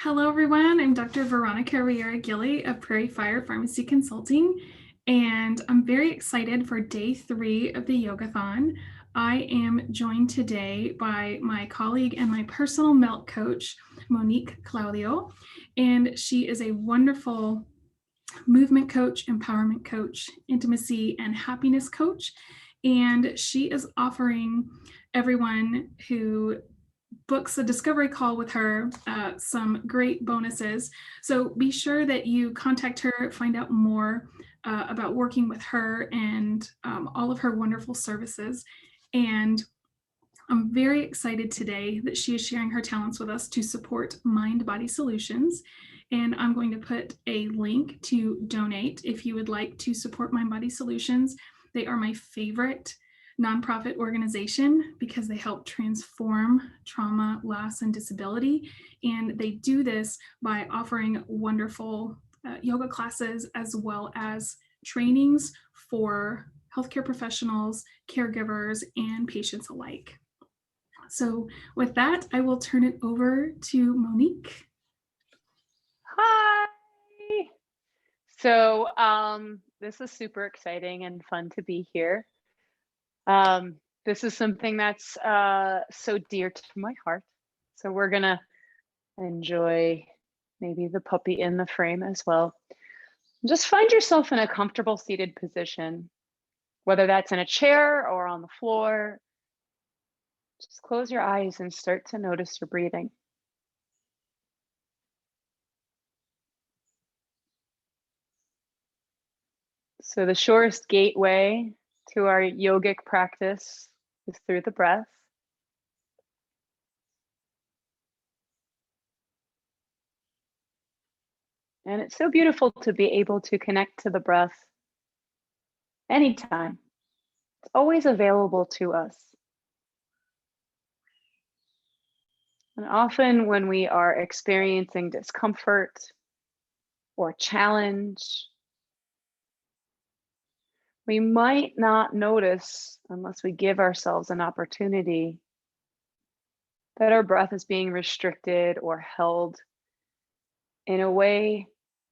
Hello, everyone. I'm Dr. Veronica Riera-Gilley of Prairie Fire Pharmacy Consulting, and I'm very excited for day 3 of the Yogathon. I am joined today by my colleague and my personal milk coach, Monique Claudio, and she is a wonderful movement coach, empowerment coach, intimacy, and happiness coach. And she is offering everyone who books a discovery call with her some great bonuses. So be sure that you contact her, find out more about working with her and all of her wonderful services. And I'm very excited today that she is sharing her talents with us to support Mind Body Solutions. And I'm going to put a link to donate if you would like to support Mind Body Solutions. They are my favorite nonprofit organization because they help transform trauma, loss, and disability. And they do this by offering wonderful yoga classes as well as trainings for healthcare professionals, caregivers, and patients alike. So with that, I will turn it over to Monique. Hi. So this is super exciting and fun to be here. This is something that's so dear to my heart. So we're gonna enjoy maybe the puppy in the frame as well. Just find yourself in a comfortable seated position, whether that's in a chair or on the floor. Just close your eyes and start to notice your breathing. So the surest gateway to our yogic practice is through the breath. And it's so beautiful to be able to connect to the breath anytime. It's always available to us. And often when we are experiencing discomfort or challenge, we might not notice, unless we give ourselves an opportunity, that our breath is being restricted or held in a way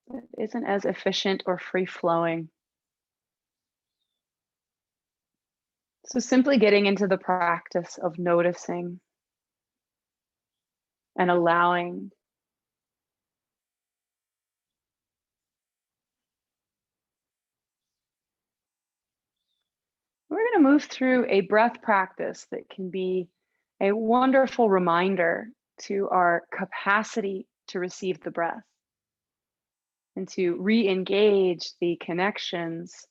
that isn't as efficient or free-flowing. So simply getting into the practice of noticing and allowing. We're going to move through a breath practice that can be a wonderful reminder to our capacity to receive the breath and to re-engage the connections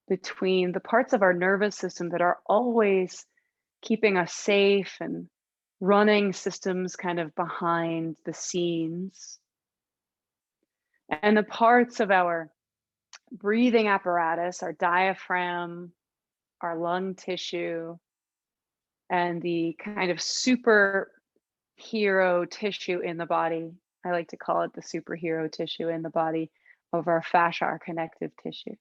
between the parts of our nervous system that are always keeping us safe and running systems kind of behind the scenes, and the parts of our breathing apparatus, our diaphragm, our lung tissue, and the kind of superhero tissue in the body. I like to call it the superhero tissue in the body of our fascia, our connective tissue.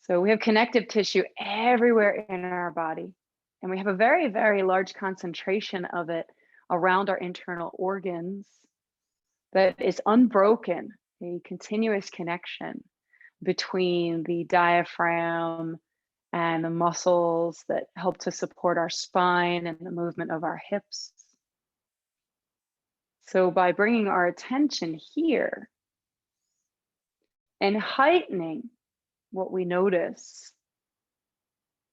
So we have connective tissue everywhere in our body, and we have a very, very large concentration of it around our internal organs that is unbroken, a continuous connection between the diaphragm and the muscles that help to support our spine and the movement of our hips. So by bringing our attention here and heightening what we notice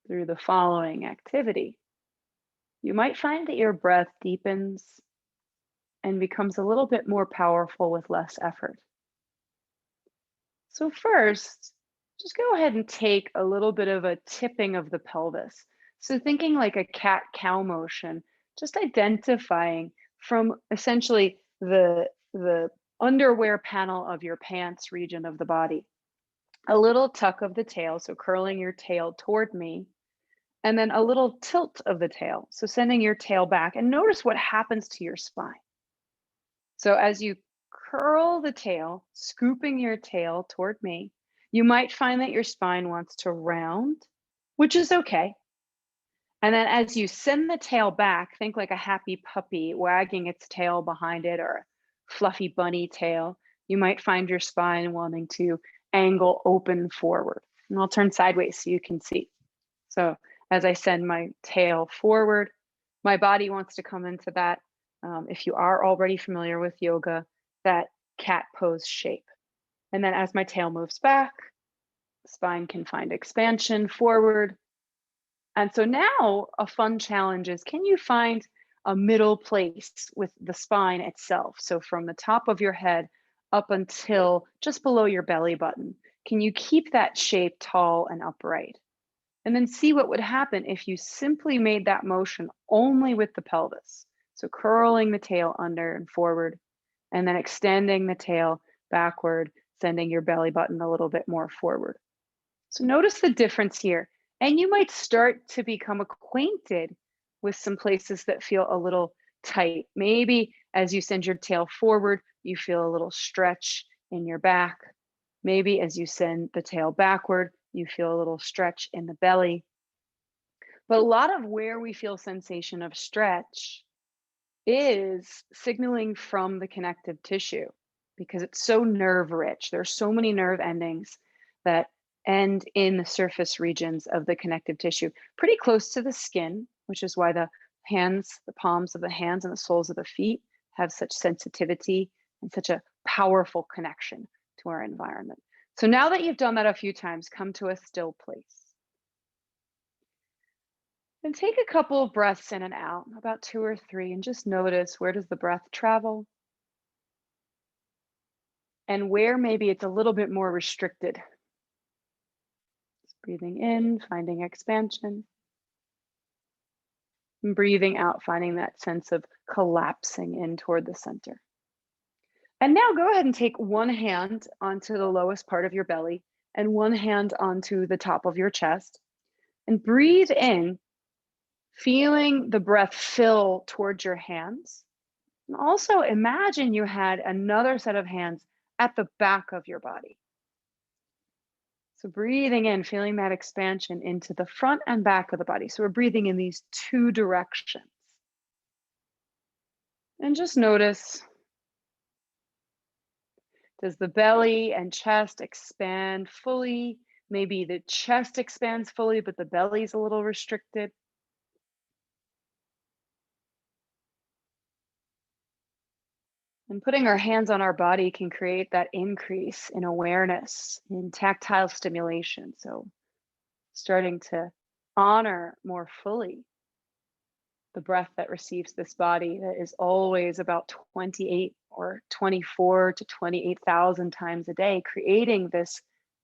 through the following activity, you might find that your breath deepens and becomes a little bit more powerful with less effort. So first, just go ahead and take a little bit of a tipping of the pelvis. So thinking like a cat-cow motion, just identifying from essentially the underwear panel of your pants region of the body. A little tuck of the tail, so curling your tail toward me, and then a little tilt of the tail, so sending your tail back, and notice what happens to your spine. So as you curl the tail, scooping your tail toward me, you might find that your spine wants to round, which is okay. And then as you send the tail back, think like a happy puppy wagging its tail behind it, or a fluffy bunny tail. You might find your spine wanting to angle open forward. And I'll turn sideways so you can see. So as I send my tail forward, my body wants to come into that, if you are already familiar with yoga, that cat pose shape. And then as my tail moves back, spine can find expansion forward. And so now a fun challenge is, can you find a middle place with the spine itself? So from the top of your head up until just below your belly button, can you keep that shape tall and upright? And then see what would happen if you simply made that motion only with the pelvis. So curling the tail under and forward, and then extending the tail backward, sending your belly button a little bit more forward. So notice the difference here. And you might start to become acquainted with some places that feel a little tight. Maybe as you send your tail forward, you feel a little stretch in your back. Maybe as you send the tail backward, you feel a little stretch in the belly. But a lot of where we feel sensation of stretch is signaling from the connective tissue because it's so nerve rich. There's so many nerve endings that end in the surface regions of the connective tissue, pretty close to the skin, which is why the hands, the palms of the hands and the soles of the feet have such sensitivity and such a powerful connection to our environment. So now that you've done that a few times, come to a still place. And take a couple of breaths in and out, about 2 or 3, and just notice, where does the breath travel? And where maybe it's a little bit more restricted. Just breathing in, finding expansion. And breathing out, finding that sense of collapsing in toward the center. And now go ahead and take one hand onto the lowest part of your belly and one hand onto the top of your chest. And breathe in, feeling the breath fill towards your hands. And also imagine you had another set of hands at the back of your body. So breathing in, feeling that expansion into the front and back of the body. So we're breathing in these two directions. And just notice, does the belly and chest expand fully? Maybe the chest expands fully, but the belly's a little restricted. And putting our hands on our body can create that increase in awareness, in tactile stimulation. So starting to honor more fully the breath that receives this body that is always about 28 or 24 to 28,000 times a day, creating this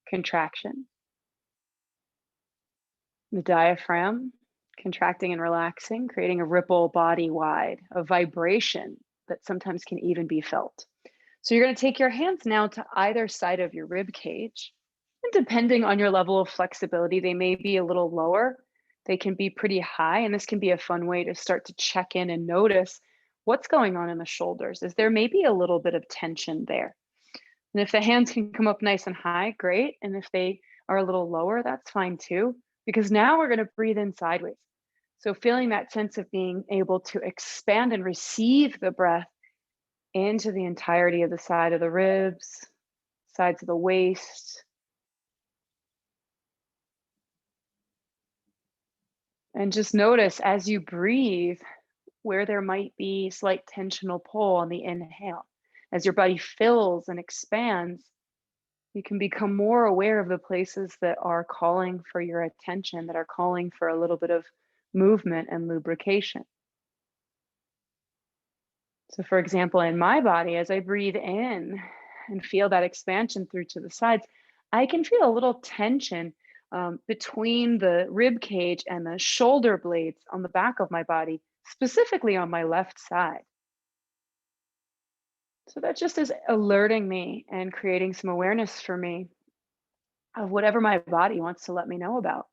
contraction. The diaphragm contracting and relaxing, creating a ripple body-wide, a vibration that sometimes can even be felt. So you're going to take your hands now to either side of your rib cage. And depending on your level of flexibility, they may be a little lower. They can be pretty high. And this can be a fun way to start to check in and notice what's going on in the shoulders. Is there maybe a little bit of tension there? And if the hands can come up nice and high, great. And if they are a little lower, that's fine too, because now we're going to breathe in sideways. So feeling that sense of being able to expand and receive the breath into the entirety of the side of the ribs, sides of the waist. And just notice as you breathe where there might be slight tensional pull on the inhale. As your body fills and expands, you can become more aware of the places that are calling for your attention, that are calling for a little bit of movement and lubrication. So for example, in my body, as I breathe in and feel that expansion through to the sides, I can feel a little tension between the rib cage and the shoulder blades on the back of my body, specifically on my left side. So that just is alerting me and creating some awareness for me of whatever my body wants to let me know about.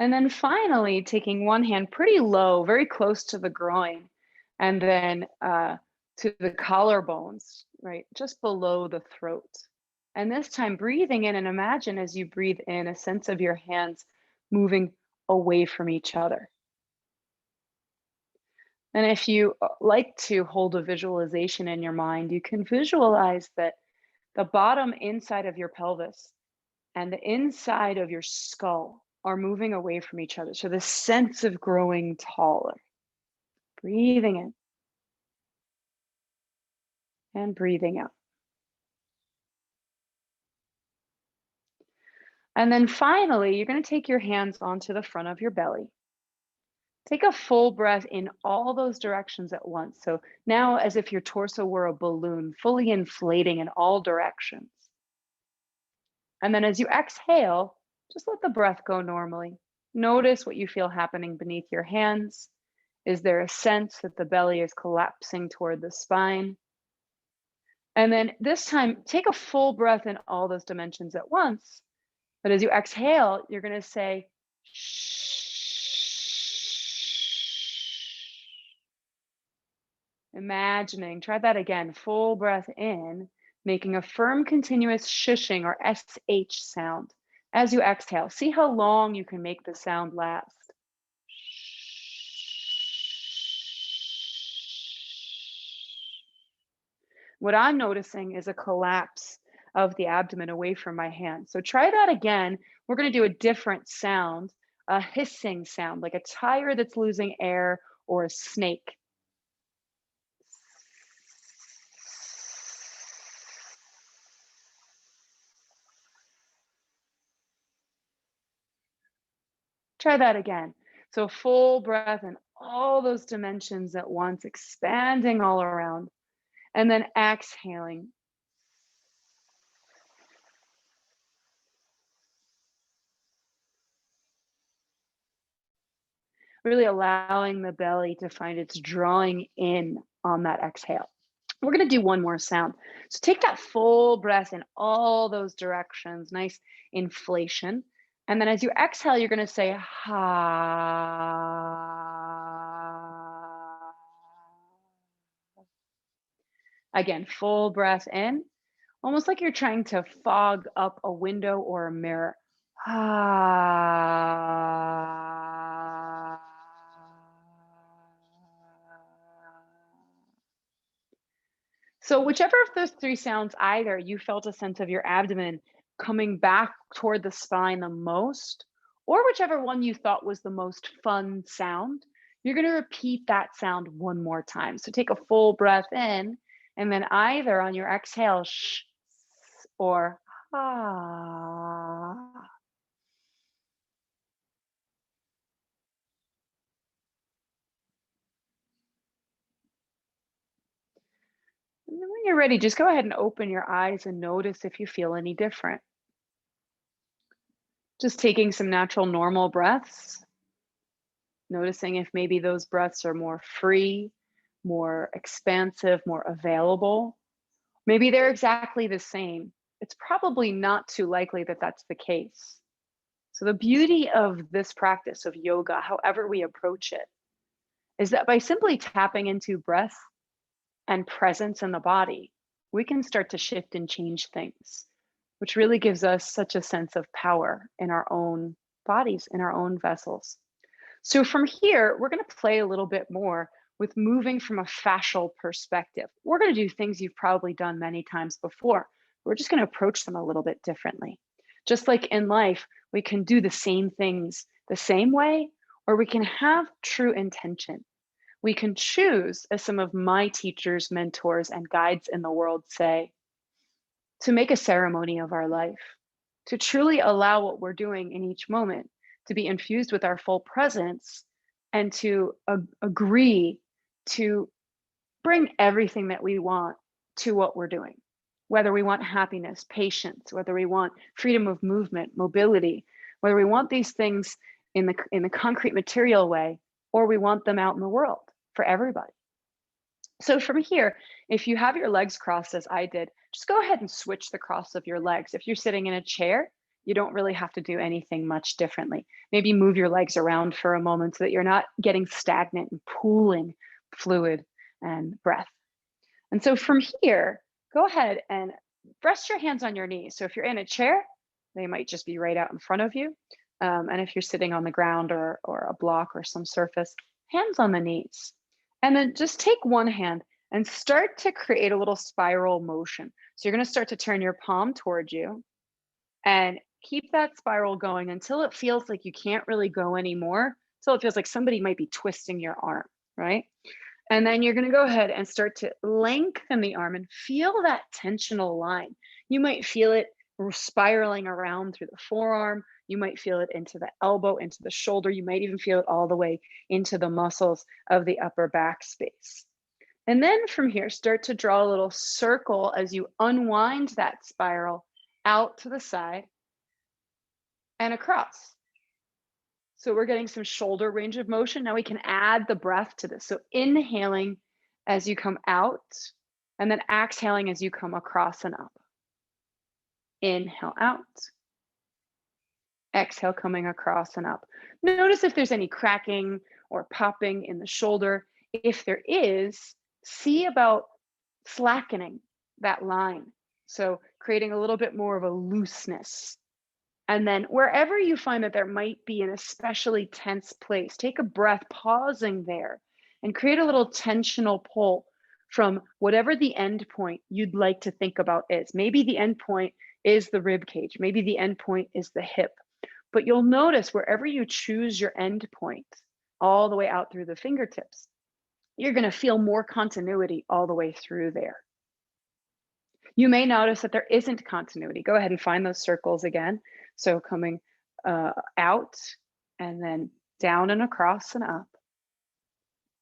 And then finally, taking one hand pretty low, very close to the groin, and then to the collarbones, right, just below the throat. And this time, breathing in, and imagine as you breathe in a sense of your hands moving away from each other. And if you like to hold a visualization in your mind, you can visualize that the bottom inside of your pelvis and the inside of your skull are moving away from each other. So the sense of growing taller. Breathing in and breathing out. And then finally, you're going to take your hands onto the front of your belly. Take a full breath in all those directions at once. So now, as if your torso were a balloon, fully inflating in all directions. And then as you exhale, just let the breath go normally. Notice what you feel happening beneath your hands. Is there a sense that the belly is collapsing toward the spine? And then this time, take a full breath in all those dimensions at once. But as you exhale, you're going to say, shh. Imagining, try that again, full breath in, making a firm, continuous shushing or SH sound. As you exhale, see how long you can make the sound last. What I'm noticing is a collapse of the abdomen away from my hand. So try that again. We're going to do a different sound, a hissing sound, like a tire that's losing air or a snake. Try that again. So full breath in all those dimensions at once, expanding all around, and then exhaling. Really allowing the belly to find its drawing in on that exhale. We're going to do one more sound. So take that full breath in all those directions, nice inflation. And then as you exhale, you're going to say, ha. Again, full breath in, almost like you're trying to fog up a window or a mirror. Ha. So whichever of those three sounds, either you felt a sense of your abdomen coming back toward the spine the most, or whichever one you thought was the most fun sound, you're going to repeat that sound one more time. So take a full breath in, and then either on your exhale, shh, or ah. And then when you're ready, just go ahead and open your eyes and notice if you feel any different. Just taking some natural, normal breaths. Noticing if maybe those breaths are more free, more expansive, more available. Maybe they're exactly the same. It's probably not too likely that that's the case. So the beauty of this practice of yoga, however we approach it, is that by simply tapping into breath and presence in the body, we can start to shift and change things, which really gives us such a sense of power in our own bodies, in our own vessels. So from here, we're going to play a little bit more with moving from a fascial perspective. We're going to do things you've probably done many times before. We're just going to approach them a little bit differently. Just like in life, we can do the same things the same way, or we can have true intention. We can choose, as some of my teachers, mentors, and guides in the world say, to make a ceremony of our life, to truly allow what we're doing in each moment to be infused with our full presence, and to agree to bring everything that we want to what we're doing. Whether we want happiness, patience, whether we want freedom of movement, mobility, whether we want these things in the concrete material way, or we want them out in the world for everybody. So from here, if you have your legs crossed as I did, just go ahead and switch the cross of your legs. If you're sitting in a chair, you don't really have to do anything much differently. Maybe move your legs around for a moment so that you're not getting stagnant and pooling fluid and breath. And so from here, go ahead and rest your hands on your knees. So if you're in a chair, they might just be right out in front of you. And if you're sitting on the ground or a block or some surface, hands on the knees. And then just take one hand and start to create a little spiral motion. So you're going to start to turn your palm towards you and keep that spiral going until it feels like you can't really go anymore, until it feels like somebody might be twisting your arm, right? And then you're going to go ahead and start to lengthen the arm and feel that tensional line. You might feel it spiraling around through the forearm. You might feel it into the elbow, into the shoulder. You might even feel it all the way into the muscles of the upper back space. And then from here, start to draw a little circle as you unwind that spiral out to the side and across. So we're getting some shoulder range of motion. Now we can add the breath to this. So inhaling as you come out, and then exhaling as you come across and up. Inhale out. Exhale, coming across and up. Notice if there's any cracking or popping in the shoulder. If there is, see about slackening that line. So creating a little bit more of a looseness. And then wherever you find that there might be an especially tense place, take a breath, pausing there, and create a little tensional pull from whatever the end point you'd like to think about is. Maybe the end point is the rib cage. Maybe the end point is the hip. But you'll notice wherever you choose your end point, all the way out through the fingertips, you're going to feel more continuity all the way through there. You may notice that there isn't continuity. Go ahead and find those circles again. So coming out and then down and across and up.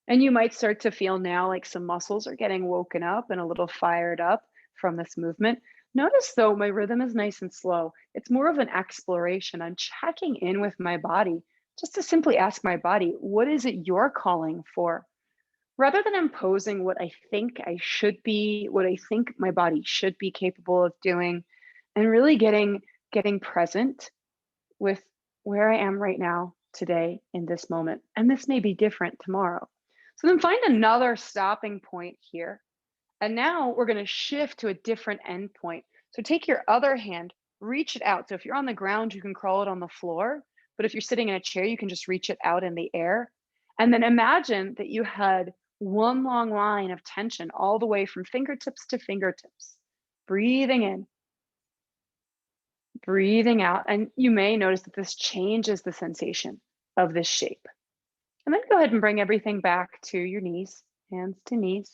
And you might start to feel now like some muscles are getting woken up and a little fired up from this movement. Notice though, my rhythm is nice and slow. It's more of an exploration. I'm checking in with my body just to simply ask my body, what is it you're calling for? Rather than imposing what I think I should be, what I think my body should be capable of doing, and really getting present with where I am right now, today, in this moment. And this may be different tomorrow. So then find another stopping point here. And now we're going to shift to a different end point. So take your other hand, reach it out. So if you're on the ground, you can crawl it on the floor. But if you're sitting in a chair, you can just reach it out in the air. And then imagine that you had one long line of tension all the way from fingertips to fingertips. Breathing in, breathing out. And you may notice that this changes the sensation of this shape. And then go ahead and bring everything back to your knees, hands to knees.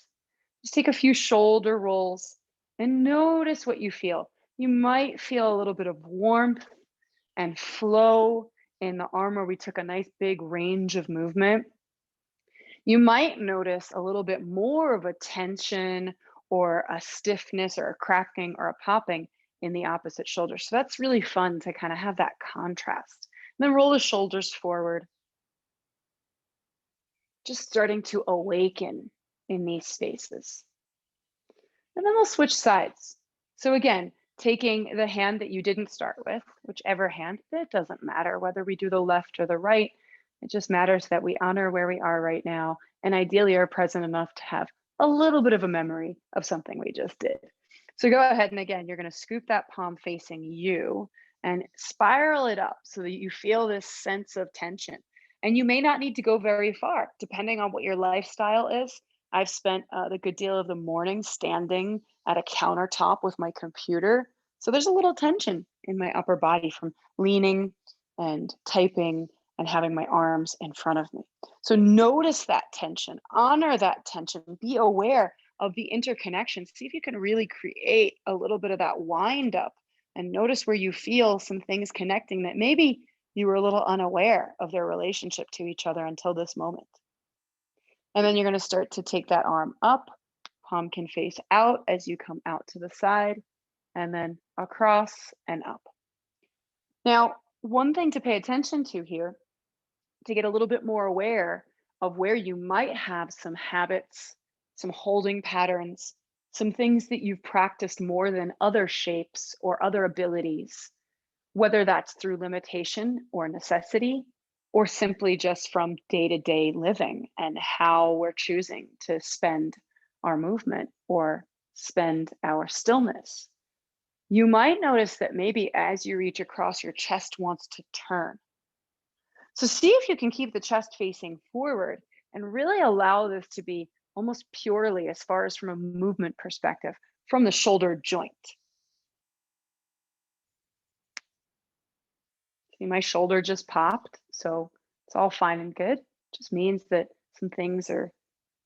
Just take a few shoulder rolls and notice what you feel. You might feel a little bit of warmth and flow in the arm where we took a nice big range of movement. You might notice a little bit more of a tension or a stiffness or a cracking or a popping in the opposite shoulder. So that's really fun to kind of have that contrast. And then roll the shoulders forward. Just starting to awaken in these spaces. And then we'll switch sides. So again, taking the hand that you didn't start with, whichever hand, it doesn't matter whether we do the left or the right. It just matters that we honor where we are right now and ideally are present enough to have a little bit of a memory of something we just did. So go ahead and again, you're going to scoop that palm facing you and spiral it up so that you feel this sense of tension. And you may not need to go very far, depending on what your lifestyle is. I've spent the good deal of the morning standing at a countertop with my computer. So there's a little tension in my upper body from leaning and typing and having my arms in front of me. So notice that tension, honor that tension, be aware of the interconnection. See if you can really create a little bit of that wind up and notice where you feel some things connecting that maybe you were a little unaware of their relationship to each other until this moment. And then you're going to start to take that arm up, palm can face out as you come out to the side, and then across and up. Now, one thing to pay attention to here, to get a little bit more aware of where you might have some habits, some holding patterns, some things that you've practiced more than other shapes or other abilities, whether that's through limitation or necessity, or simply just from day-to-day living and how we're choosing to spend our movement or spend our stillness. you might notice that maybe as you reach across, your chest wants to turn. So see if you can keep the chest facing forward and really allow this to be almost purely, as far as from a movement perspective, from the shoulder joint. See, my shoulder just popped, so it's all fine and good. Just means that some things are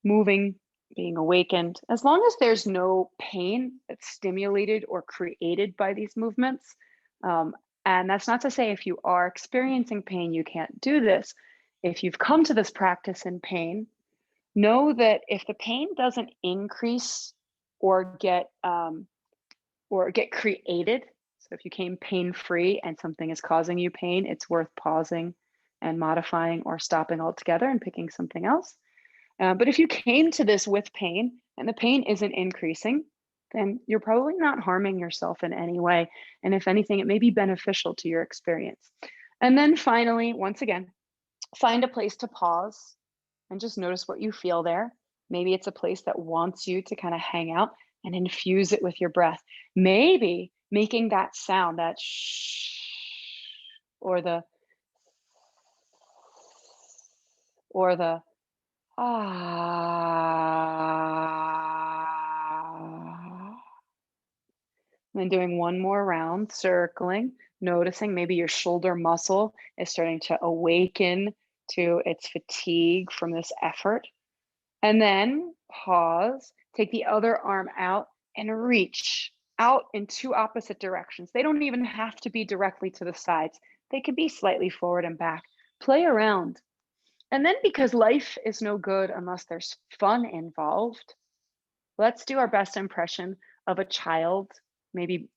moving, being awakened. As long as there's no pain that's stimulated or created by these movements. And that's not to say if you are experiencing pain, you can't do this. If you've come to this practice in pain, know that if the pain doesn't increase or get created, so if you came pain-free and something is causing you pain, it's worth pausing and modifying or stopping altogether and picking something else. But if you came to this with pain and the pain isn't increasing, then you're probably not harming yourself in any way. And if anything, it may be beneficial to your experience. And then finally, once again, find a place to pause and just notice what you feel there. Maybe it's a place that wants you to kind of hang out, and infuse it with your breath. Maybe making that sound, that shh, or the ah. And then doing one more round, circling, noticing maybe your shoulder muscle is starting to awaken to its fatigue from this effort. And then pause, take the other arm out and reach out in two opposite directions. They don't even have to be directly to the sides. They could be slightly forward and back. Play around. And then, because life is no good unless there's fun involved, let's do our best impression of a child, maybe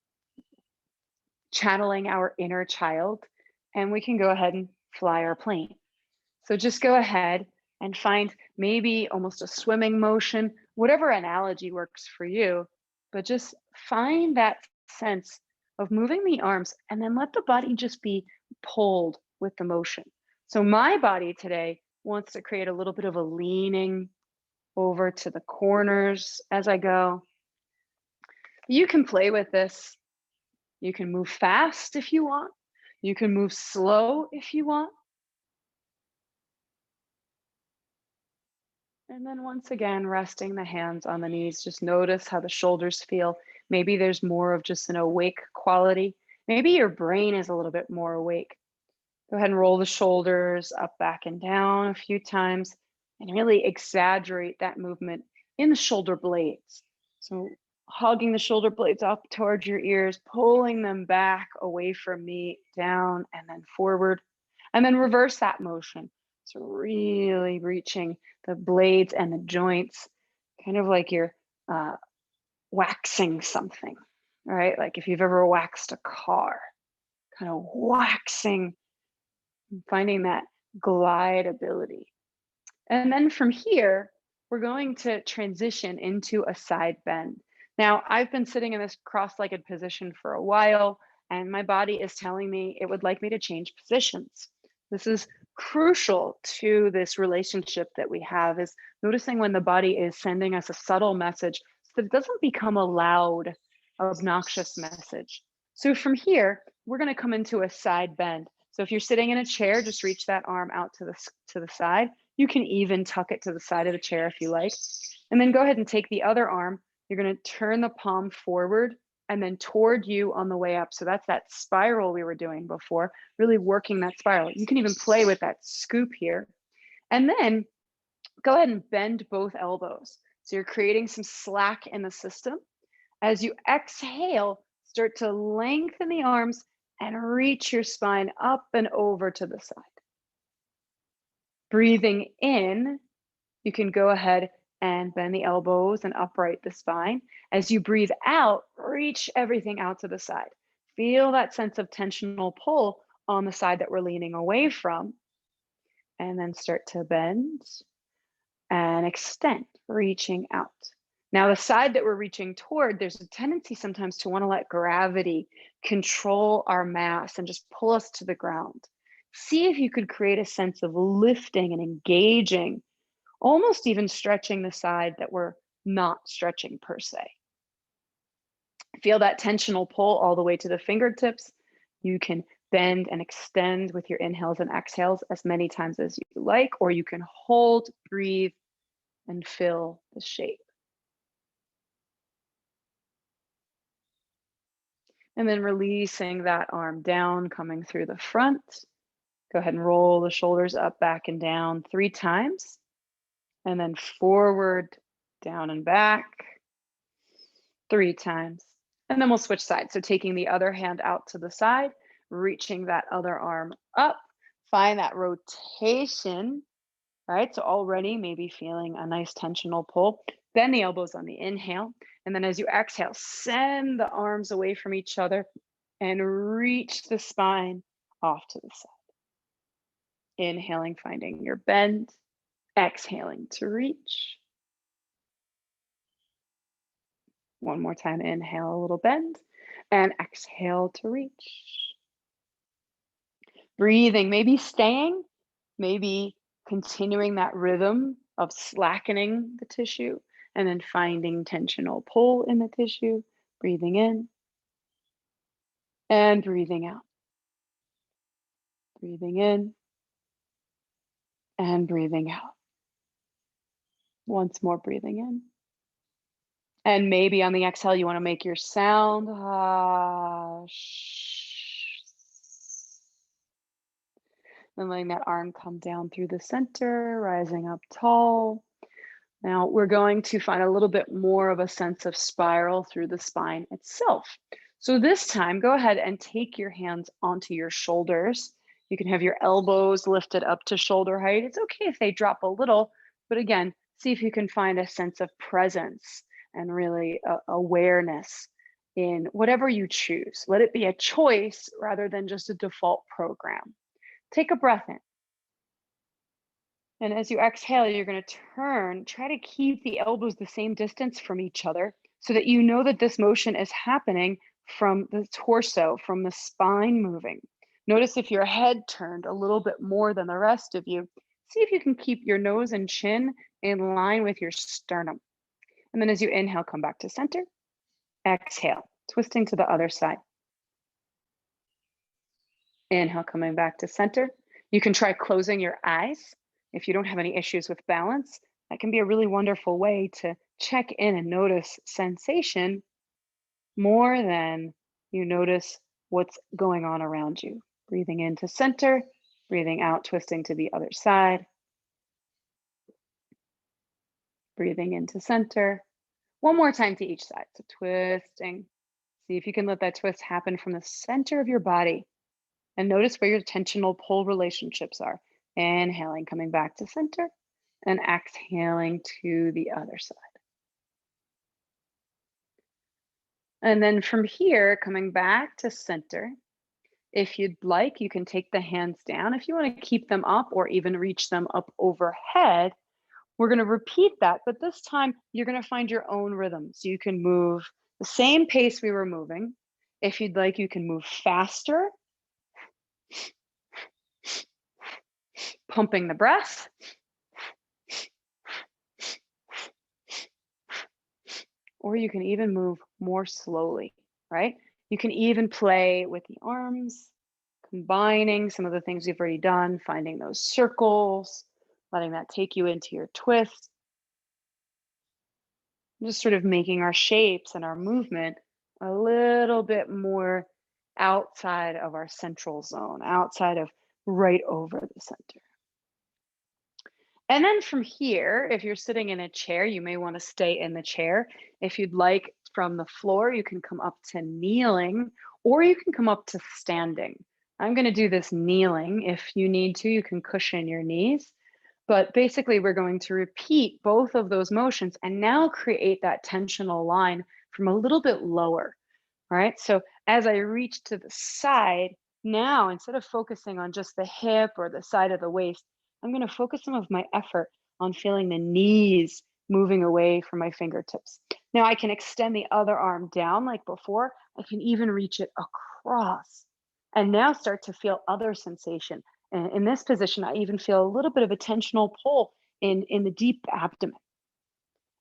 channeling our inner child, and we can go ahead and fly our plane. So just go ahead and find maybe almost a swimming motion, whatever analogy works for you, but just find that sense of moving the arms and then let the body just be pulled with the motion. So my body today wants to create a little bit of a leaning over to the corners as I go. You can play with this. You can move fast if you want. You can move slow if you want. And then once again, resting the hands on the knees, just notice how the shoulders feel. Maybe there's more of just an awake quality. Maybe your brain is a little bit more awake. Go ahead and roll the shoulders up, back, and down a few times and really exaggerate that movement in the shoulder blades. So hugging the shoulder blades up towards your ears, pulling them back away from me, down, and then forward. And then reverse that motion. So really reaching the blades and the joints, kind of like you're waxing something, right? Like if you've ever waxed a car, kind of waxing, finding that glide ability. And then from here, we're going to transition into a side bend. Now, I've been sitting in this cross-legged position for a while, and my body is telling me it would like me to change positions. This is crucial to this relationship that we have, is noticing when the body is sending us a subtle message so that it doesn't become a loud, obnoxious message. So from here, we're going to come into a side bend. So if you're sitting in a chair, just reach that arm out to the side. You can even tuck it to the side of the chair if you like. And then go ahead and take the other arm. You're going to turn the palm forward and then toward you on the way up. So that's that spiral we were doing before, really working that spiral. You can even play with that scoop here. And then go ahead and bend both elbows. So you're creating some slack in the system. As you exhale, start to lengthen the arms and reach your spine up and over to the side. Breathing in, you can go ahead and bend the elbows and upright the spine. As you breathe out, reach everything out to the side. Feel that sense of tensional pull on the side that we're leaning away from. And then start to bend and extend, reaching out. Now, the side that we're reaching toward, there's a tendency sometimes to want to let gravity control our mass and just pull us to the ground. See if you could create a sense of lifting and engaging, almost even stretching the side that we're not stretching per se. Feel that tensional pull all the way to the fingertips. You can bend and extend with your inhales and exhales as many times as you like, or you can hold, breathe, and fill the shape. And then releasing that arm down, coming through the front. Go ahead and roll the shoulders up, back, and down 3 times. And then forward, down, and back 3 times. And then we'll switch sides. So taking the other hand out to the side, reaching that other arm up, find that rotation, right? So already maybe feeling a nice tensional pull. Bend the elbows on the inhale. And then as you exhale, send the arms away from each other and reach the spine off to the side. Inhaling, finding your bend. Exhaling to reach. One more time, inhale, a little bend, and exhale to reach. Breathing, maybe staying, maybe continuing that rhythm of slackening the tissue, and then finding tensional pull in the tissue. Breathing in and breathing out. Breathing in and breathing out. Once more, breathing in. And maybe on the exhale, you want to make your sound. Then letting that arm come down through the center, rising up tall. Now we're going to find a little bit more of a sense of spiral through the spine itself. So this time, go ahead and take your hands onto your shoulders. You can have your elbows lifted up to shoulder height. It's okay if they drop a little, but again, see if you can find a sense of presence and really awareness in whatever you choose. Let it be a choice rather than just a default program. Take a breath in. And as you exhale, you're going to turn, try to keep the elbows the same distance from each other so that you know that this motion is happening from the torso, from the spine moving. Notice if your head turned a little bit more than the rest of you. See if you can keep your nose and chin in line with your sternum. And then as you inhale, come back to center. Exhale, twisting to the other side. Inhale, coming back to center. You can try closing your eyes. If you don't have any issues with balance, that can be a really wonderful way to check in and notice sensation more than you notice what's going on around you. Breathing into center, breathing out, twisting to the other side. Breathing into center. One more time to each side. So twisting. See if you can let that twist happen from the center of your body. And notice where your tensional pull relationships are. Inhaling, coming back to center, and exhaling to the other side. And then from here, coming back to center. If you'd like, you can take the hands down. If you want to keep them up or even reach them up overhead, we're going to repeat that, but this time you're going to find your own rhythm. So you can move the same pace we were moving. If you'd like, you can move faster, pumping the breath. Or you can even move more slowly, right? You can even play with the arms, combining some of the things we've already done, finding those circles, letting that take you into your twist. Just sort of making our shapes and our movement a little bit more outside of our central zone, outside of right over the center. And then from here, if you're sitting in a chair, you may want to stay in the chair. If you'd like from the floor, you can come up to kneeling, or you can come up to standing. I'm going to do this kneeling. If you need to, you can cushion your knees. But basically, we're going to repeat both of those motions and now create that tensional line from a little bit lower. All right. So as I reach to the side, now instead of focusing on just the hip or the side of the waist, I'm going to focus some of my effort on feeling the knees moving away from my fingertips. Now I can extend the other arm down like before. I can even reach it across and now start to feel other sensation. And in this position, I even feel a little bit of a tensional pull in the deep abdomen.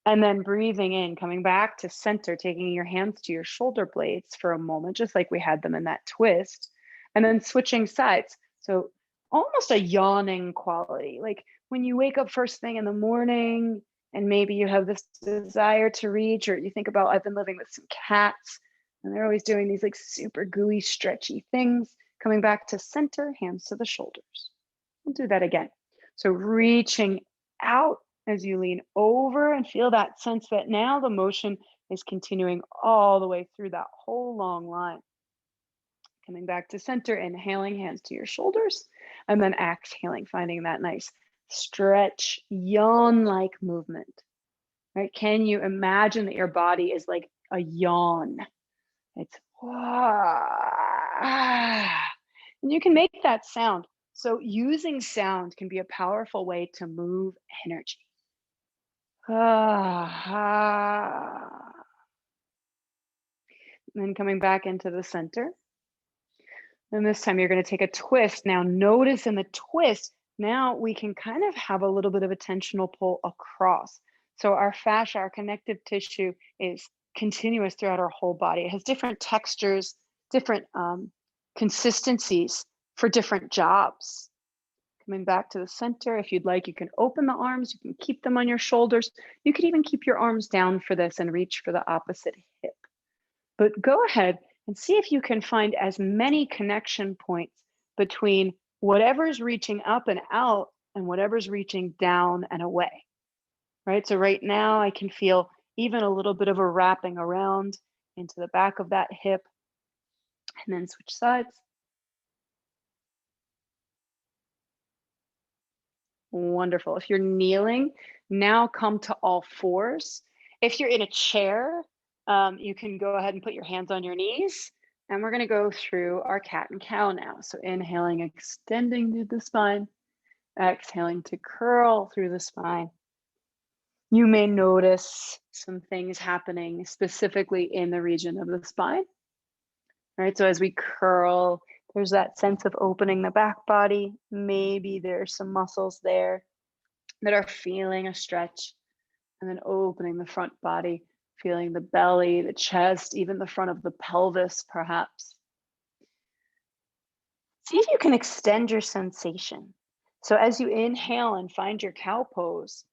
And then breathing in, coming back to center, taking your hands to your shoulder blades for a moment, just like we had them in that twist, and then switching sides. So almost a yawning quality. Like when you wake up first thing in the morning and maybe you have this desire to reach, or you think about, I've been living with some cats and they're always doing these like super gooey, stretchy things. Coming back to center, hands to the shoulders. We'll do that again. So reaching out as you lean over and feel that sense that now the motion is continuing all the way through that whole long line. Coming back to center, inhaling, hands to your shoulders, and then exhaling, finding that nice stretch, yawn-like movement, right? Can you imagine that your body is like a yawn? It's and you can make that sound. So using sound can be a powerful way to move energy. And then coming back into the center. And this time you're going to take a twist. Now notice in the twist, now we can kind of have a little bit of a tensional pull across. So our fascia, our connective tissue is continuous throughout our whole body. It has different textures, different consistencies for different jobs. Coming back to the center, if you'd like, you can open the arms, you can keep them on your shoulders. You could even keep your arms down for this and reach for the opposite hip. But go ahead and see if you can find as many connection points between whatever's reaching up and out and whatever's reaching down and away, right? So right now I can feel even a little bit of a wrapping around into the back of that hip, and then switch sides. Wonderful. If you're kneeling, now come to all fours. If you're in a chair, you can go ahead and put your hands on your knees. And we're going to go through our cat and cow now. So inhaling, extending through the spine. Exhaling to curl through the spine. You may notice some things happening specifically in the region of the spine. All right, so as we curl, there's that sense of opening the back body. Maybe there's some muscles there that are feeling a stretch, and then opening the front body, feeling the belly, the chest, even the front of the pelvis, perhaps. See if you can extend your sensation. So as you inhale and find your cow pose,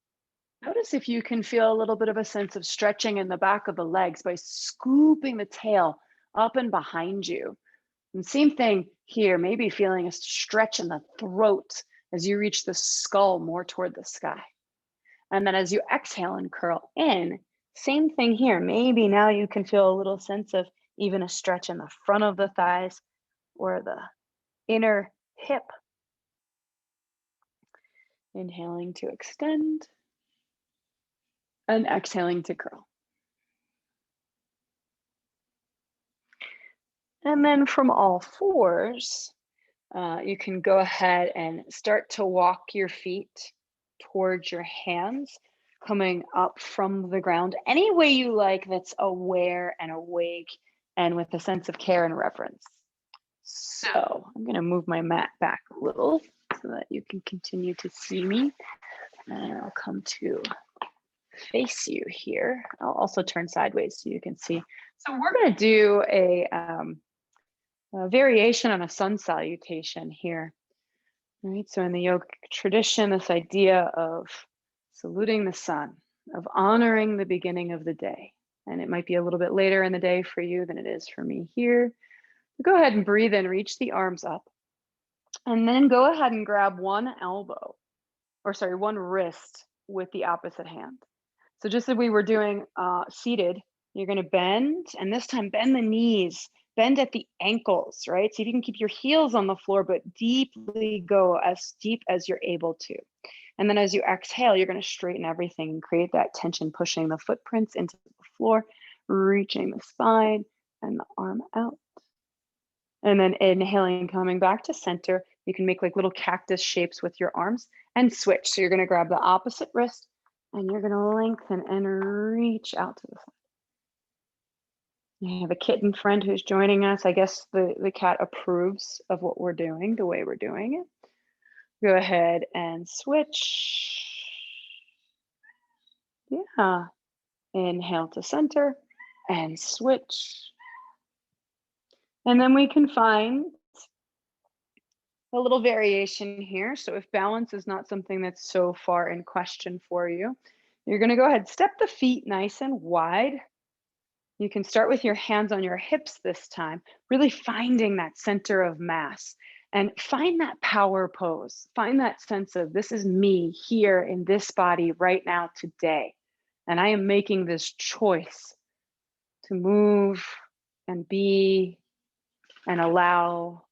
notice if you can feel a little bit of a sense of stretching in the back of the legs by scooping the tail up and behind you. And same thing here, maybe feeling a stretch in the throat as you reach the skull more toward the sky. And then as you exhale and curl in, same thing here. Maybe now you can feel a little sense of even a stretch in the front of the thighs or the inner hip. Inhaling to extend and exhaling to curl. And then from all fours, you can go ahead and start to walk your feet towards your hands, coming up from the ground any way you like that's aware and awake and with a sense of care and reverence. So I'm going to move my mat back a little so that you can continue to see me. And I'll come to face you here. I'll also turn sideways so you can see. So we're going to do a variation on a sun salutation here. Right, so in the yogic tradition, this idea of saluting the sun, of honoring the beginning of the day. And it might be a little bit later in the day for you than it is for me here. Go ahead and breathe in, reach the arms up. And then go ahead and grab one wrist with the opposite hand. So just as we were doing seated, you're going to bend, and this time bend the knees, bend at the ankles, right? See if you can keep your heels on the floor, but deeply go as deep as you're able to. And then as you exhale, you're going to straighten everything and create that tension, pushing the footprints into the floor, reaching the spine and the arm out. And then inhaling, coming back to center. You can make like little cactus shapes with your arms and switch. So you're going to grab the opposite wrist and you're going to lengthen and reach out to the side. You have a kitten friend who's joining us. I guess the cat approves of what we're doing, the way we're doing it. Go ahead and switch. Yeah. Inhale to center and switch. And then we can find a little variation here. So if balance is not something that's so far in question for you, you're going to go ahead, step the feet nice and wide. You can start with your hands on your hips this time, really finding that center of mass and find that power pose. Find that sense of this is me here in this body right now today. And I am making this choice to move and be and allow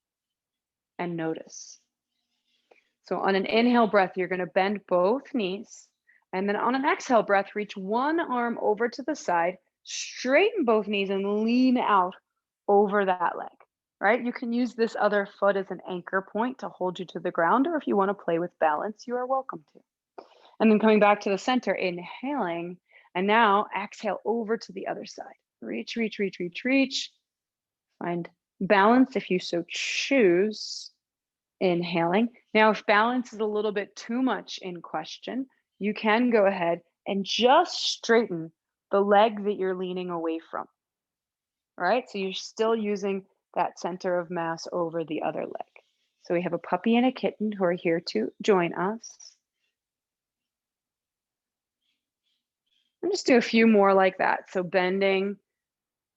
and notice. So on an inhale breath, you're going to bend both knees. And then on an exhale breath, reach one arm over to the side, straighten both knees and lean out over that leg, right? You can use this other foot as an anchor point to hold you to the ground, or if you want to play with balance, you are welcome to. And then coming back to the center, inhaling, and now exhale over to the other side. Reach, reach, reach, reach, reach. Find balance if you so choose. Inhaling. Now, if balance is a little bit too much in question, you can go ahead and just straighten the leg that you're leaning away from. All right, so you're still using that center of mass over the other leg. So we have a puppy and a kitten who are here to join us. And just do a few more like that. So bending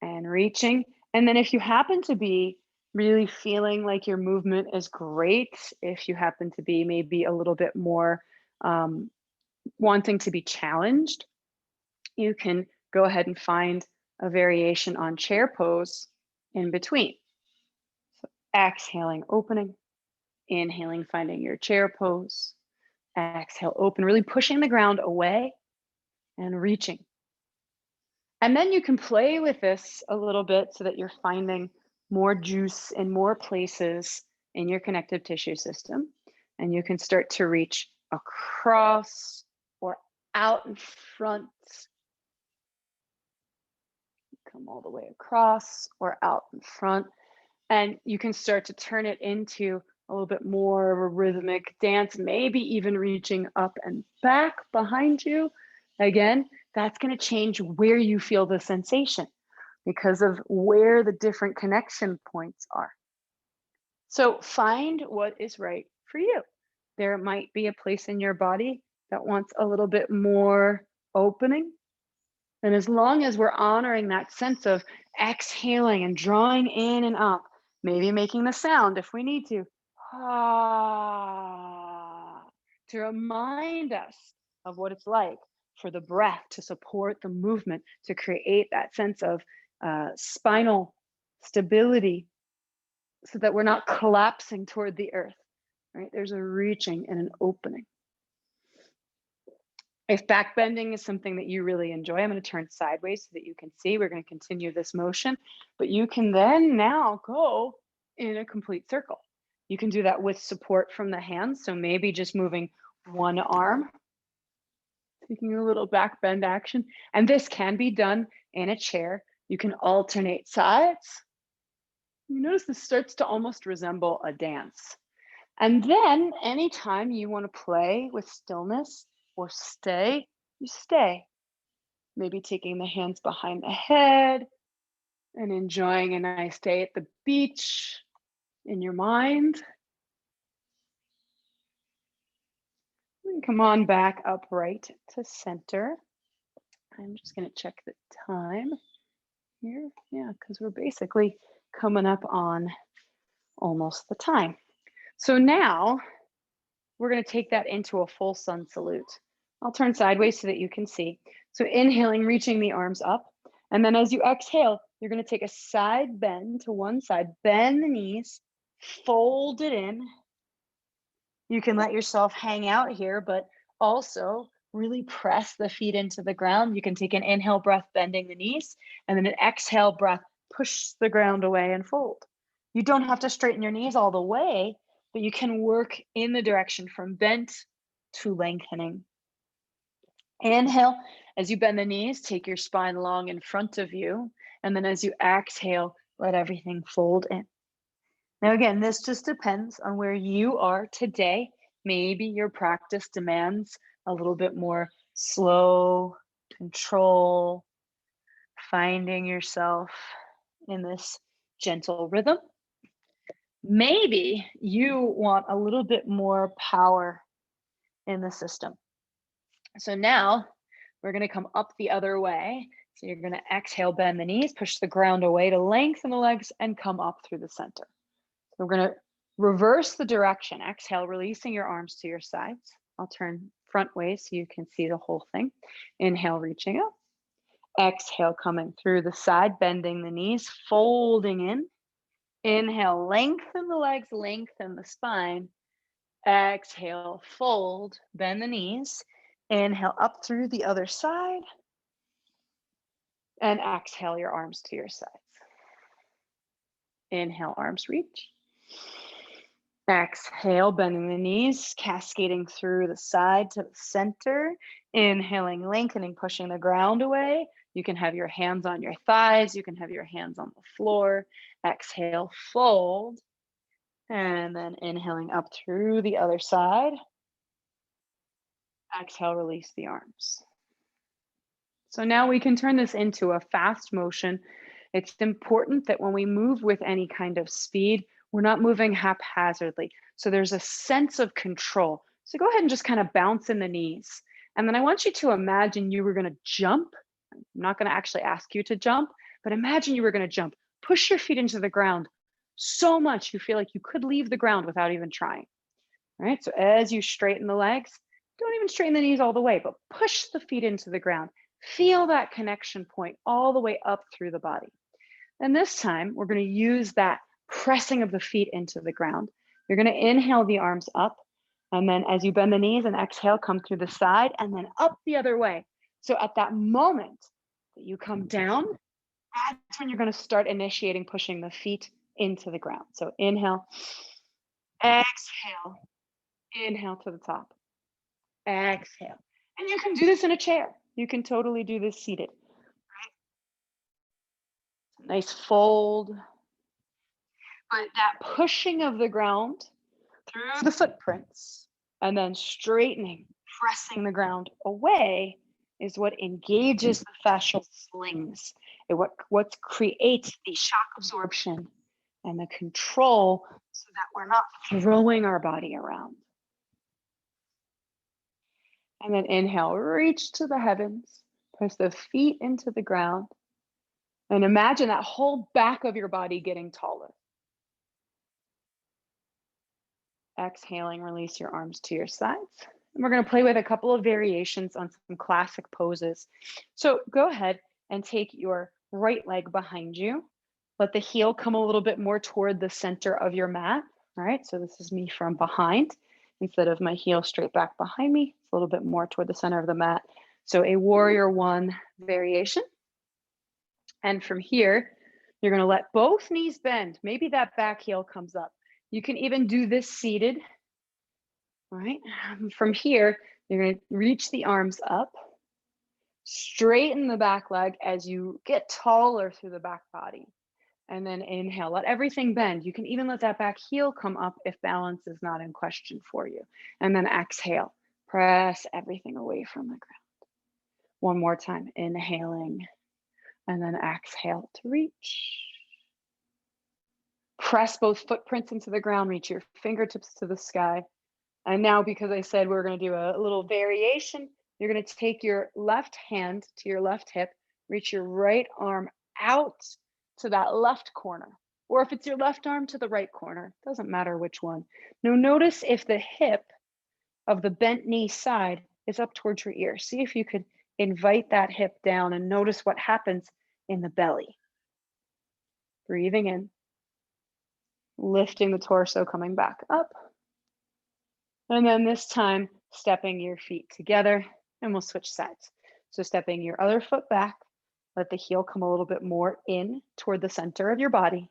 and reaching. And then if you happen to be really feeling like your movement is great, if you happen to be maybe a little bit more wanting to be challenged, you can go ahead and find a variation on chair pose in between. So exhaling, opening, inhaling, finding your chair pose, exhale, open, really pushing the ground away and reaching. And then you can play with this a little bit so that you're finding more juice in more places in your connective tissue system. And you can start to reach across or out in front. Come all the way across or out in front. And you can start to turn it into a little bit more of a rhythmic dance, maybe even reaching up and back behind you. Again, that's going to change where you feel the sensation because of where the different connection points are. So find what is right for you. There might be a place in your body that wants a little bit more opening. And as long as we're honoring that sense of exhaling and drawing in and up, maybe making the sound if we need to, to remind us of what it's like for the breath to support the movement, to create that sense of spinal stability so that we're not collapsing toward the earth, right? There's a reaching and an opening. If back bending is something that you really enjoy, I'm going to turn sideways so that you can see. We're going to continue this motion, but you can then now go in a complete circle. You can do that with support from the hands. So maybe just moving one arm, taking a little back bend action. And this can be done in a chair. You can alternate sides. You notice this starts to almost resemble a dance. And then anytime you want to play with stillness or stay, you stay. Maybe taking the hands behind the head and enjoying a nice day at the beach in your mind. And come on back upright to center. I'm just going to check the time here. Yeah, because we're basically coming up on almost the time. So now we're going to take that into a full sun salute. I'll turn sideways so that you can see. So inhaling, reaching the arms up. And then as you exhale, you're going to take a side bend to one side, bend the knees, fold it in. You can let yourself hang out here, but also really press the feet into the ground. You can take an inhale breath, bending the knees, and then an exhale breath, push the ground away and fold. You don't have to straighten your knees all the way, but you can work in the direction from bent to lengthening. Inhale, as you bend the knees, take your spine long in front of you. And then as you exhale, let everything fold in. Now, again, this just depends on where you are today. Maybe your practice demands a little bit more slow control, finding yourself in this gentle rhythm. Maybe you want a little bit more power in the system. So now we're going to come up the other way. So you're going to exhale, bend the knees, push the ground away to lengthen the legs and come up through the center. So we're going to reverse the direction. Exhale, releasing your arms to your sides. I'll turn front way so you can see the whole thing. Inhale, reaching up. Exhale, coming through the side, bending the knees, folding in. Inhale, lengthen the legs, lengthen the spine. Exhale, fold, bend the knees. Inhale, up through the other side. And exhale your arms to your sides. Inhale, arms reach. Exhale, bending the knees, cascading through the side to the center. Inhaling, lengthening, pushing the ground away. You can have your hands on your thighs. You can have your hands on the floor. Exhale, fold. And then inhaling up through the other side. Exhale, release the arms. So now we can turn this into a fast motion. It's important that when we move with any kind of speed, we're not moving haphazardly. So there's a sense of control. So go ahead and just kind of bounce in the knees. And then I want you to imagine you were going to jump. I'm not going to actually ask you to jump, but imagine you were going to jump. Push your feet into the ground so much you feel like you could leave the ground without even trying. All right, so as you straighten the legs, don't even straighten the knees all the way, but push the feet into the ground. Feel that connection point all the way up through the body. And this time, we're going to use that pressing of the feet into the ground. You're going to inhale the arms up, and then as you bend the knees and exhale, come through the side, and then up the other way. So at that moment that you come down, that's when you're going to start initiating pushing the feet into the ground. So inhale, exhale, inhale to the top, exhale. And you can do this in a chair. You can totally do this seated. Nice fold. But that pushing of the ground through the footprints and then straightening, pressing the ground away is what engages the fascial slings. What creates the shock absorption and the control so that we're not throwing our body around. And then inhale, reach to the heavens, press the feet into the ground, and imagine that whole back of your body getting taller. Exhaling, release your arms to your sides. And we're going to play with a couple of variations on some classic poses. So go ahead and take your right leg behind you. Let the heel come a little bit more toward the center of your mat. All right, so this is me from behind. Instead of my heel straight back behind me, it's a little bit more toward the center of the mat. So a warrior one variation. And from here, you're going to let both knees bend. Maybe that back heel comes up. You can even do this seated. All right. From here, you're going to reach the arms up, straighten the back leg as you get taller through the back body. And then inhale, let everything bend. You can even let that back heel come up if balance is not in question for you. And then exhale, press everything away from the ground. One more time, inhaling, and then exhale to reach. Press both footprints into the ground, reach your fingertips to the sky. And now, because I said we're going to do a little variation, you're going to take your left hand to your left hip, reach your right arm out to that left corner. Or if it's your left arm to the right corner, doesn't matter which one. Now notice if the hip of the bent knee side is up towards your ear. See if you could invite that hip down and notice what happens in the belly. Breathing in, lifting the torso, coming back up. And then this time, stepping your feet together, and we'll switch sides. So stepping your other foot back, let the heel come a little bit more in toward the center of your body.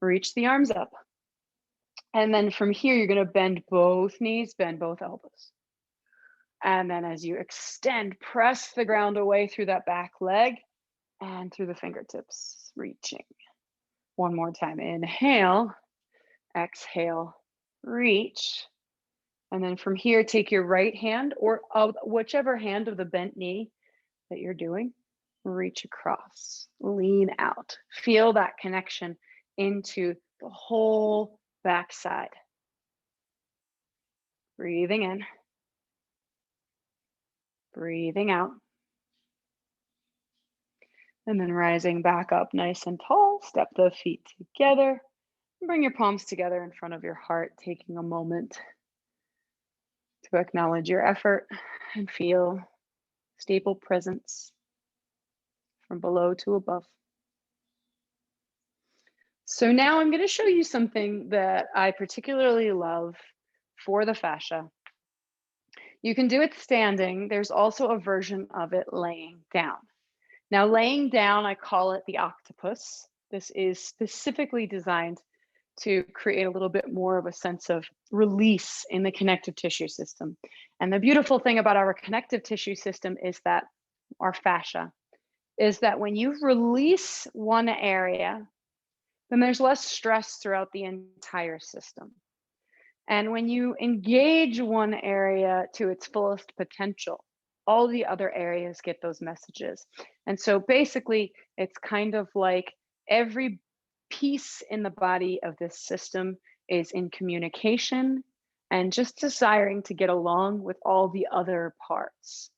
Reach the arms up. And then from here, you're going to bend both knees, bend both elbows. And then as you extend, press the ground away through that back leg and through the fingertips, reaching. One more time, inhale, exhale, reach. And then from here, take your right hand or whichever hand of the bent knee that you're doing, reach across, lean out. Feel that connection into the whole backside. Breathing in, breathing out, and then rising back up nice and tall. Step the feet together. Bring your palms together in front of your heart, taking a moment to acknowledge your effort and feel stable presence from below to above. So now I'm going to show you something that I particularly love for the fascia. You can do it standing. There's also a version of it laying down. Now, laying down, I call it the octopus. This is specifically designed to create a little bit more of a sense of release in the connective tissue system. And the beautiful thing about our connective tissue system is that our fascia is that when you release one area, then there's less stress throughout the entire system. And when you engage one area to its fullest potential, all the other areas get those messages. And so basically, it's kind of like every piece in the body of this system is in communication and just desiring to get along with all the other parts.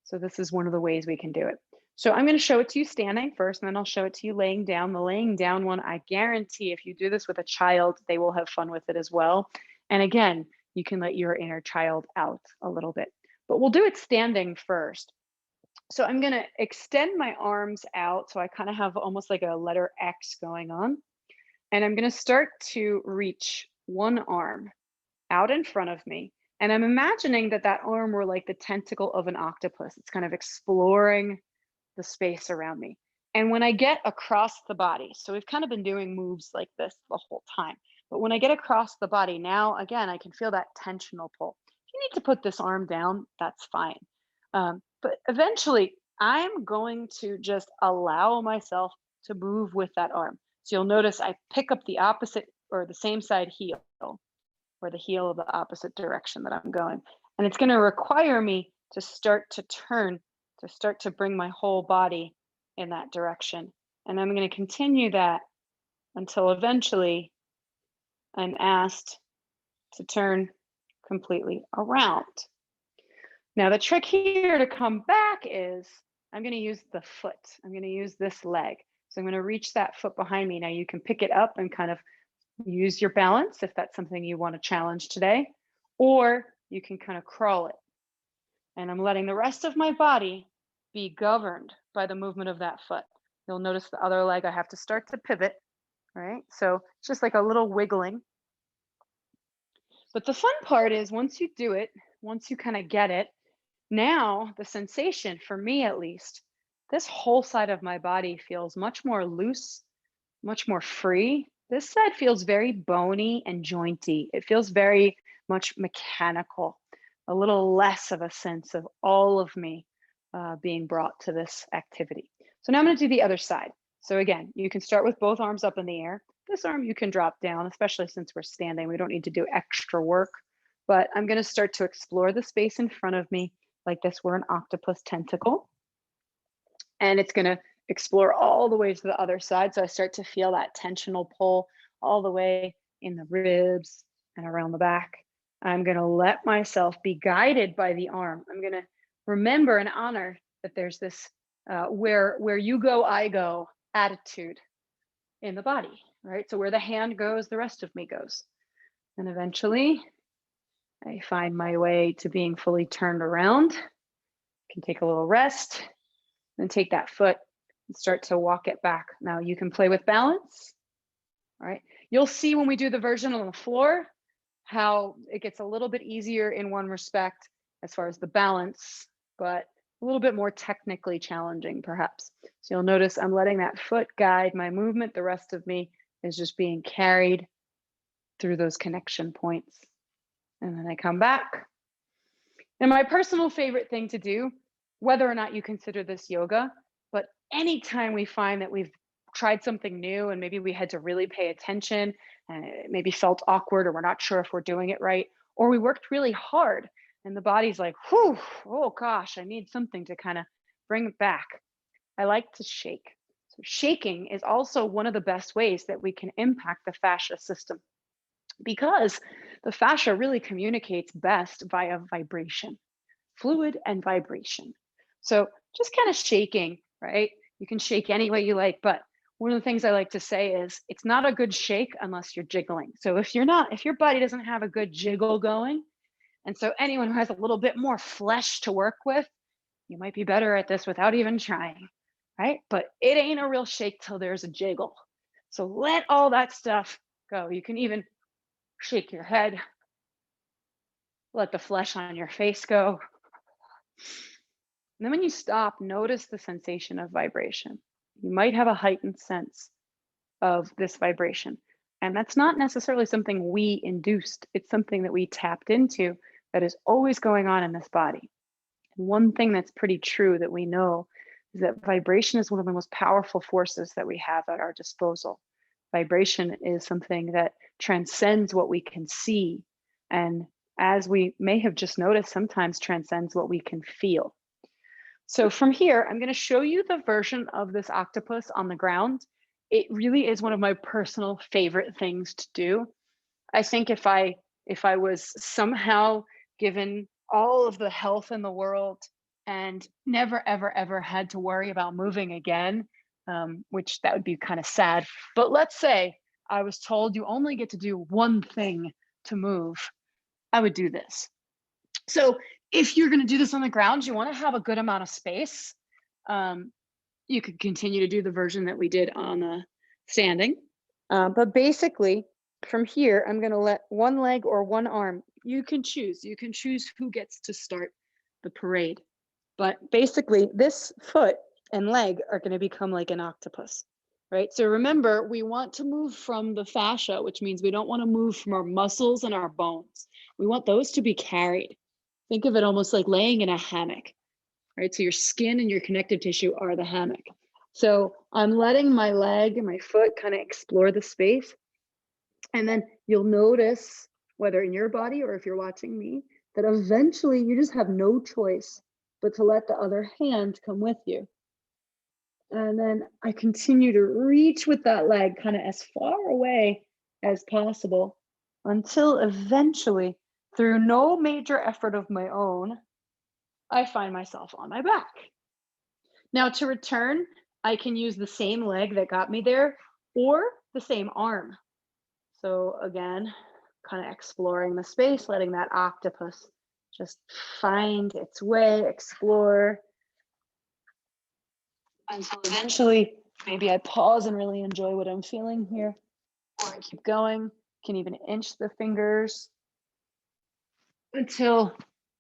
So this is one of the ways we can do it. So I'm going to show it to you standing first, and then I'll show it to you laying down. The laying down one, I guarantee if you do this with a child, they will have fun with it as well. And again, you can let your inner child out a little bit, but we'll do it standing first. So I'm going to extend my arms out. So I kind of have almost like a letter X going on. And I'm going to start to reach one arm out in front of me. And I'm imagining that that arm were like the tentacle of an octopus. It's kind of exploring the space around me. And when I get across the body, so we've kind of been doing moves like this the whole time, but when I get across the body, now again, I can feel that tensional pull. If you need to put this arm down, that's fine. But eventually, I'm going to just allow myself to move with that arm. So you'll notice I pick up the opposite or the same side heel, or the heel of the opposite direction that I'm going. And it's going to require me to start to turn, to start to bring my whole body in that direction. And I'm going to continue that until eventually I'm asked to turn completely around. Now, the trick here to come back is I'm going to use the foot. I'm going to use this leg. So I'm going to reach that foot behind me. Now you can pick it up and kind of use your balance if that's something you want to challenge today, or you can kind of crawl it. And I'm letting the rest of my body be governed by the movement of that foot. You'll notice the other leg, I have to start to pivot, right? So it's just like a little wiggling. But the fun part is once you do it, once you kind of get it, now the sensation, for me at least, this whole side of my body feels much more loose, much more free. This side feels very bony and jointy. It feels very much mechanical, a little less of a sense of all of me being brought to this activity. So now I'm going to do the other side. So again, you can start with both arms up in the air. This arm you can drop down, especially since we're standing. We don't need to do extra work, but I'm going to start to explore the space in front of me like this were an octopus tentacle. And it's going to explore all the way to the other side. So I start to feel that tensional pull all the way in the ribs and around the back. I'm going to let myself be guided by the arm. I'm going to remember and honor that there's this where you go, I go attitude in the body, right? So where the hand goes, the rest of me goes. And eventually I find my way to being fully turned around. Can take a little rest, then take that foot and start to walk it back. Now you can play with balance. All right. You'll see when we do the version on the floor how it gets a little bit easier in one respect as far as the balance, but a little bit more technically challenging perhaps. So you'll notice I'm letting that foot guide my movement. The rest of me is just being carried through those connection points. And then I come back. And my personal favorite thing to do, whether or not you consider this yoga, but anytime we find that we've tried something new and maybe we had to really pay attention and it maybe felt awkward or we're not sure if we're doing it right, or we worked really hard and the body's like, whew, oh gosh, I need something to kind of bring it back. I like to shake. So shaking is also one of the best ways that we can impact the fascia system because the fascia really communicates best via vibration, fluid and vibration. So just kind of shaking, right? You can shake any way you like, but one of the things I like to say is it's not a good shake unless you're jiggling. So if your body doesn't have a good jiggle going, and so anyone who has a little bit more flesh to work with, you might be better at this without even trying, right? But it ain't a real shake till there's a jiggle. So let all that stuff go. You can even shake your head, let the flesh on your face go. And then when you stop, notice the sensation of vibration. You might have a heightened sense of this vibration. And that's not necessarily something we induced, it's something that we tapped into that is always going on in this body. And one thing that's pretty true that we know is that vibration is one of the most powerful forces that we have at our disposal. Vibration is something that transcends what we can see. And as we may have just noticed, sometimes transcends what we can feel. So from here, I'm going to show you the version of this octopus on the ground. It really is one of my personal favorite things to do. I think if I was somehow given all of the health in the world and never ever ever had to worry about moving again, which that would be kind of sad. But let's say I was told you only get to do one thing to move, I would do this. So if you're going to do this on the ground, you want to have a good amount of space. You could continue to do the version that we did on the standing. But basically, from here, I'm going to let one leg or one arm, you can choose. You can choose who gets to start the parade. But basically, this foot and leg are going to become like an octopus, right? So remember, we want to move from the fascia, which means we don't want to move from our muscles and our bones. We want those to be carried. Think of it almost like laying in a hammock, right? So your skin and your connective tissue are the hammock. So I'm letting my leg and my foot kind of explore the space. And then you'll notice, whether in your body or if you're watching me, that eventually you just have no choice but to let the other hand come with you. And then I continue to reach with that leg kind of as far away as possible until eventually, through no major effort of my own, I find myself on my back. Now to return, I can use the same leg that got me there or the same arm. So again, kind of exploring the space, letting that octopus just find its way, explore, until eventually maybe I pause and really enjoy what I'm feeling here, or I keep going, can even inch the fingers until,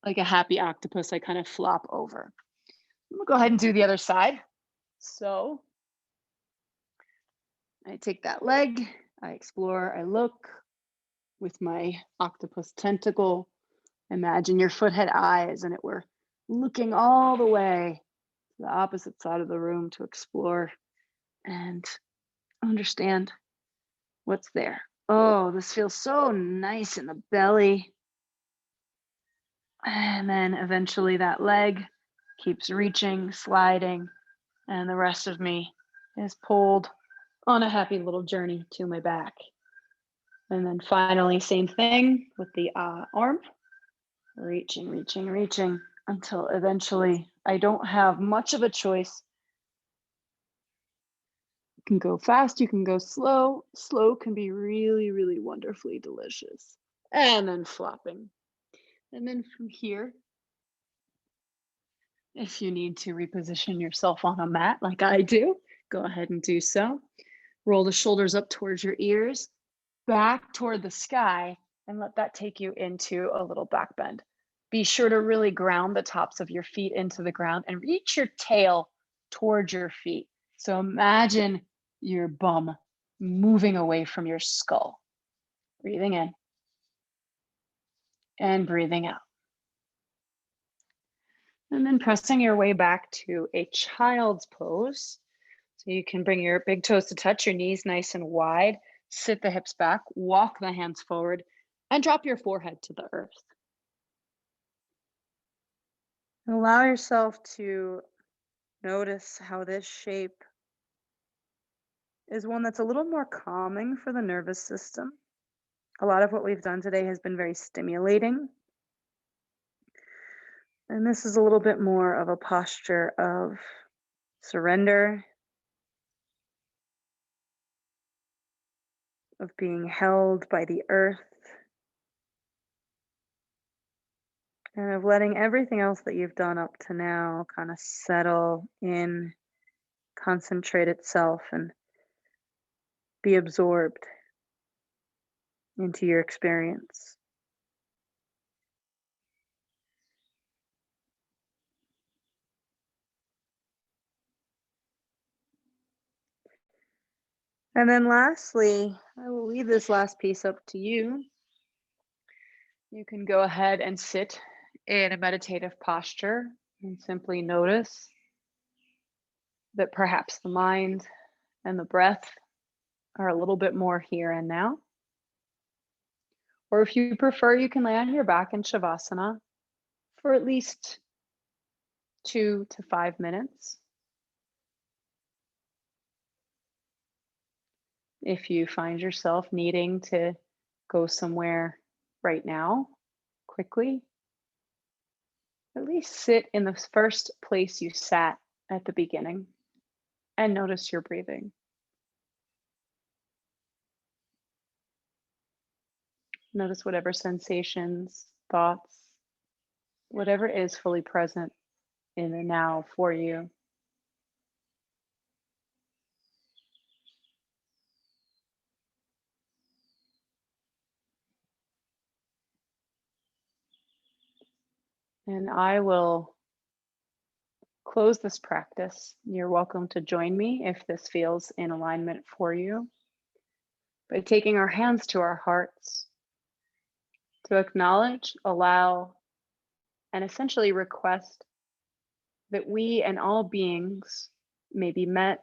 like a happy octopus, I kind of flop over. I'm gonna go ahead and do the other side. So I take that leg, I explore, I look with my octopus tentacle. Imagine your foot had eyes and it were looking all the way to the opposite side of the room to explore and understand what's there. Oh, this feels so nice in the belly. And then eventually that leg keeps reaching, sliding, and the rest of me is pulled on a happy little journey to my back. And then finally, same thing with the arm, reaching, reaching, reaching until eventually I don't have much of a choice. You can go fast, you can go slow. Slow can be really, really wonderfully delicious. And then flopping. And then from here, if you need to reposition yourself on a mat like I do, go ahead and do so. Roll the shoulders up towards your ears, back toward the sky, and let that take you into a little back bend. Be sure to really ground the tops of your feet into the ground and reach your tail towards your feet. So imagine your bum moving away from your skull. Breathing in and breathing out. And then pressing your way back to a child's pose. So you can bring your big toes to touch, your knees nice and wide, sit the hips back, walk the hands forward, and drop your forehead to the earth. Allow yourself to Notice how this shape is one that's a little more calming for the nervous system. A lot of what we've done today has been very stimulating. And this is a little bit more of a posture of surrender, of being held by the earth, and of letting everything else that you've done up to now kind of settle in, concentrate itself, and be absorbed into your experience. And then lastly, I will leave this last piece up to you. You can go ahead and sit in a meditative posture and simply notice that perhaps the mind and the breath are a little bit more here and now. Or if you prefer, you can lay on your back in Shavasana for at least 2 to 5 minutes. If you find yourself needing to go somewhere right now, quickly, at least sit in the first place you sat at the beginning and notice your breathing. Notice whatever sensations, thoughts, whatever is fully present in the now for you. And I will close this practice. You're welcome to join me if this feels in alignment for you, by taking our hands to our hearts to acknowledge, allow, and essentially request that we and all beings may be met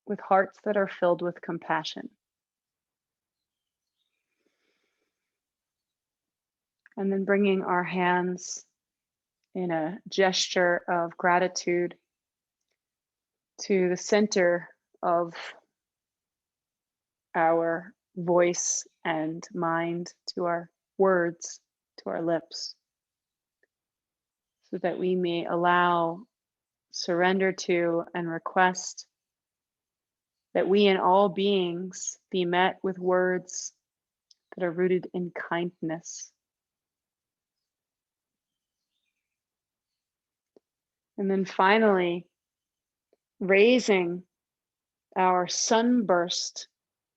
with hearts that are filled with compassion. And then bringing our hands in a gesture of gratitude to the center of our voice and mind, to our words, to our lips, so that we may allow, surrender to, and request that we and all beings be met with words that are rooted in kindness. And then finally, raising our sunburst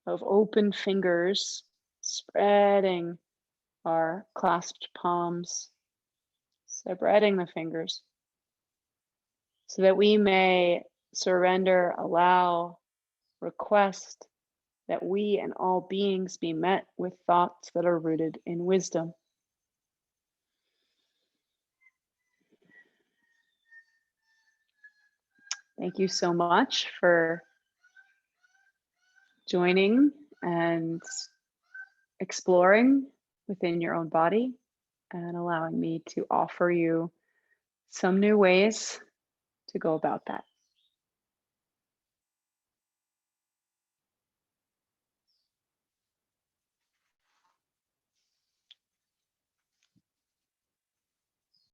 of open fingers, spreading our clasped palms, spreading the fingers, so that we may surrender, allow, request that we and all beings be met with thoughts that are rooted in wisdom. Thank you so much for joining and exploring within your own body, and allowing me to offer you some new ways to go about that.